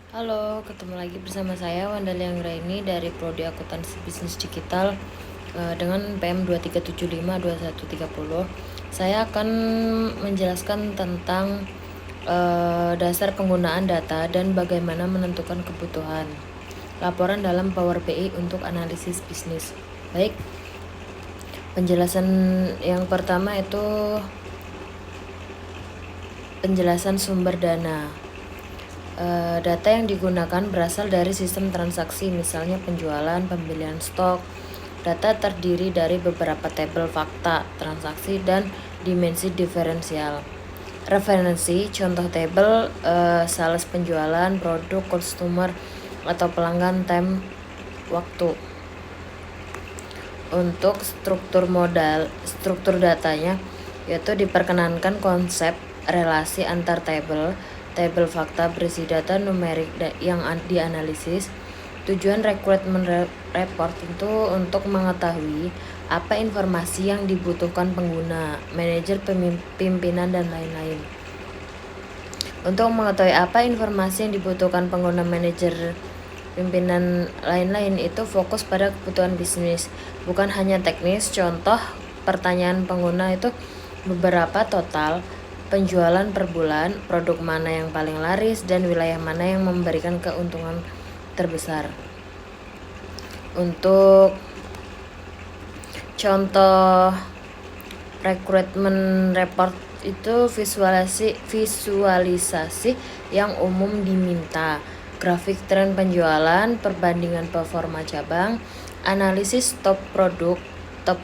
Halo, ketemu lagi bersama saya Wandali Anggraini dari Prodi Akuntansi Bisnis Digital dengan PM 23752130. Saya akan menjelaskan tentang dasar penggunaan data dan bagaimana menentukan kebutuhan laporan dalam Power BI untuk analisis bisnis. Baik, penjelasan yang pertama itu penjelasan sumber dana. Data yang digunakan berasal dari sistem transaksi, misalnya penjualan, pembelian stok. Data terdiri dari beberapa tabel fakta, transaksi, dan dimensi diferensial. Referensi, contoh tabel, sales penjualan, produk, customer, atau pelanggan, time, waktu. Untuk struktur datanya, yaitu diperkenankan konsep relasi antar tabel fakta berisi data numerik yang dianalisis. Tujuan recruitment report itu untuk mengetahui apa informasi yang dibutuhkan pengguna, manajer, pimpinan, dan lain-lain. Untuk mengetahui apa informasi yang dibutuhkan pengguna, manajer, pimpinan, lain-lain, itu fokus pada kebutuhan bisnis, bukan hanya teknis. Contoh pertanyaan pengguna itu beberapa total penjualan per bulan, produk mana yang paling laris, dan wilayah mana yang memberikan keuntungan terbesar. Untuk contoh recruitment report itu visualisasi yang umum diminta, grafik tren penjualan, perbandingan performa cabang, analisis top produk, top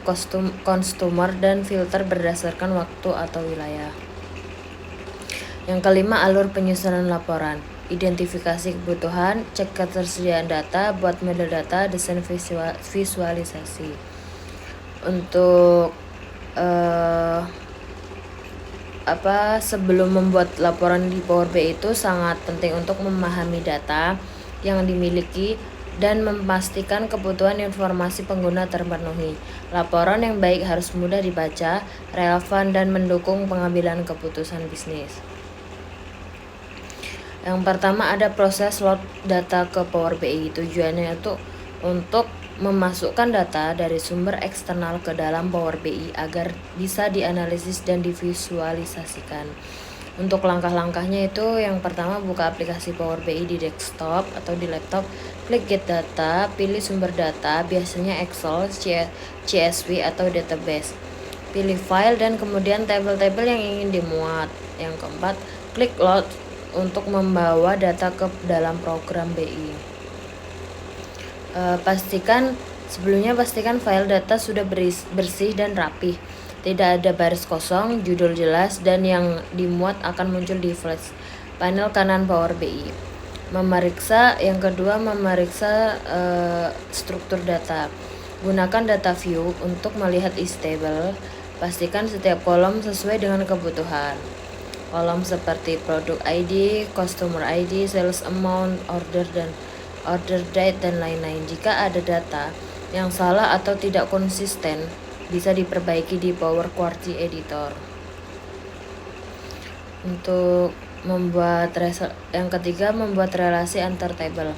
customer, dan filter berdasarkan waktu atau wilayah. Yang kelima, alur penyusunan laporan. Identifikasi kebutuhan, cek ketersediaan data, buat model data, desain visualisasi. Untuk sebelum membuat laporan di Power BI itu sangat penting untuk memahami data yang dimiliki dan memastikan kebutuhan informasi pengguna terpenuhi. Laporan yang baik harus mudah dibaca, relevan, dan mendukung pengambilan keputusan bisnis. Yang pertama, ada proses load data ke Power BI. Tujuannya itu untuk memasukkan data dari sumber eksternal ke dalam Power BI agar bisa dianalisis dan divisualisasikan. Untuk langkah-langkahnya itu, yang pertama, buka aplikasi Power BI di desktop atau di laptop, klik Get Data, pilih sumber data, biasanya Excel, CSV, atau database. Pilih file dan kemudian tabel-tabel yang ingin dimuat. Yang keempat, klik Load untuk membawa data ke dalam program BI. Pastikan file data sudah bersih dan rapih, tidak ada baris kosong, judul jelas, dan yang dimuat akan muncul di flash panel kanan Power BI. Yang kedua, memeriksa struktur data. Gunakan data view untuk melihat isi table. Pastikan setiap kolom sesuai dengan kebutuhan. Kolom seperti produk ID, customer ID, sales amount, order date, dan lain-lain. Jika ada data yang salah atau tidak konsisten, bisa diperbaiki di Power Query Editor. Untuk yang ketiga, membuat relasi antar table.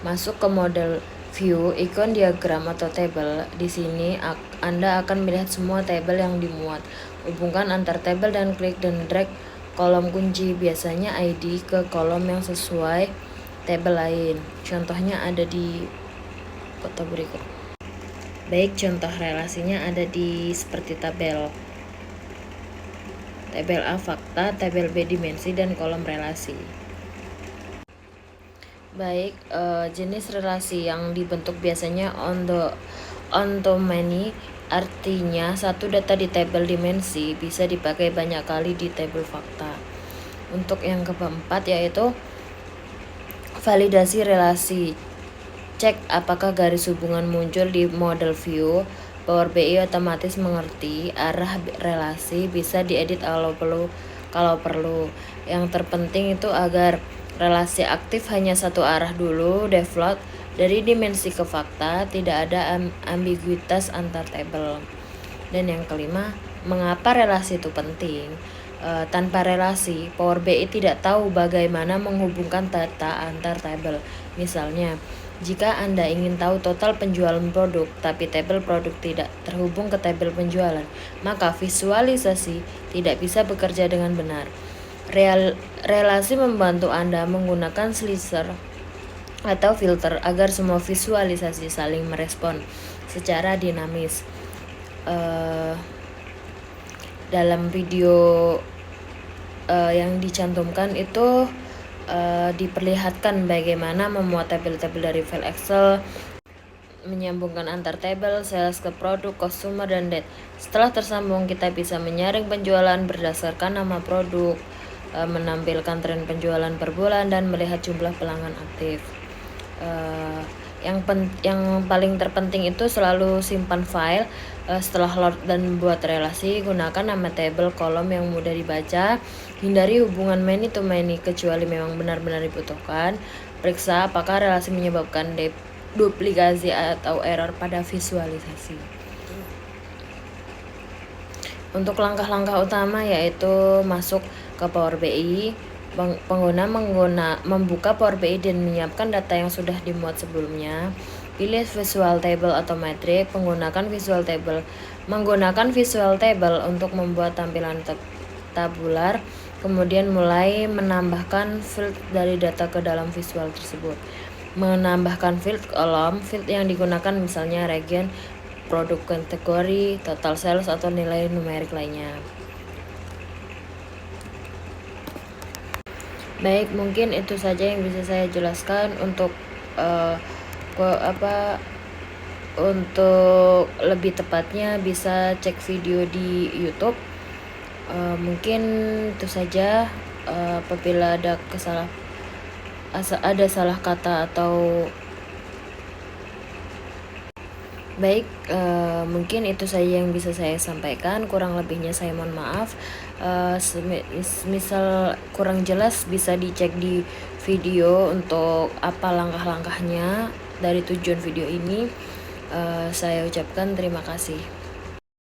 Masuk ke model view, ikon diagram atau table. Di sini Anda akan melihat semua table yang dimuat. Hubungkan antar table dan klik dan drag kolom kunci, biasanya ID, ke kolom yang sesuai tabel lain. Contohnya ada di foto berikut. Baik, contoh relasinya ada di seperti tabel A fakta, tabel B dimensi, dan kolom relasi. Baik, jenis relasi yang dibentuk biasanya on to many, artinya satu data di tabel dimensi bisa dipakai banyak kali di tabel fakta. Untuk yang keempat, yaitu validasi relasi. Cek apakah garis hubungan muncul di model view. Power BI otomatis mengerti arah relasi, bisa diedit kalau perlu. Yang terpenting itu agar relasi aktif hanya satu arah dulu. Default dari dimensi ke fakta, tidak ada ambiguitas antar tabel. Dan yang kelima, mengapa relasi itu penting? Tanpa relasi, Power BI tidak tahu bagaimana menghubungkan data antar tabel. Misalnya, jika Anda ingin tahu total penjualan produk, tapi tabel produk tidak terhubung ke tabel penjualan, maka visualisasi tidak bisa bekerja dengan benar. Relasi membantu Anda menggunakan slicer atau filter agar semua visualisasi saling merespon secara dinamis. Dalam video yang dicantumkan itu diperlihatkan bagaimana memuat tabel-tabel dari file Excel, menyambungkan antar tabel, sales ke produk, customer, dan date. Setelah tersambung, kita bisa menyaring penjualan berdasarkan nama produk, menampilkan tren penjualan per bulan, dan melihat jumlah pelanggan aktif. Yang paling terpenting itu selalu simpan file. Setelah load dan buat relasi, gunakan nama tabel kolom yang mudah dibaca. Hindari hubungan many to many kecuali memang benar-benar dibutuhkan. Periksa apakah relasi menyebabkan duplikasi atau error pada visualisasi. Untuk langkah-langkah utama yaitu masuk ke Power BI. Pengguna membuka Power BI dan menyiapkan data yang sudah dimuat sebelumnya. Pilih visual table atau metrik. Menggunakan visual table untuk membuat tampilan tabular. Kemudian mulai menambahkan field dari data ke dalam visual tersebut. Menambahkan field kolom, field yang digunakan misalnya region, produk kategori, total sales, atau nilai numerik lainnya. Baik, mungkin itu saja yang bisa saya jelaskan. Untuk untuk lebih tepatnya bisa cek video di YouTube. Mungkin itu saja. Apabila ada salah kata atau baik, mungkin itu saja yang bisa saya sampaikan. Kurang lebihnya saya mohon maaf. Misal kurang jelas bisa dicek di video untuk apa langkah-langkahnya dari tujuan video ini. Saya ucapkan terima kasih.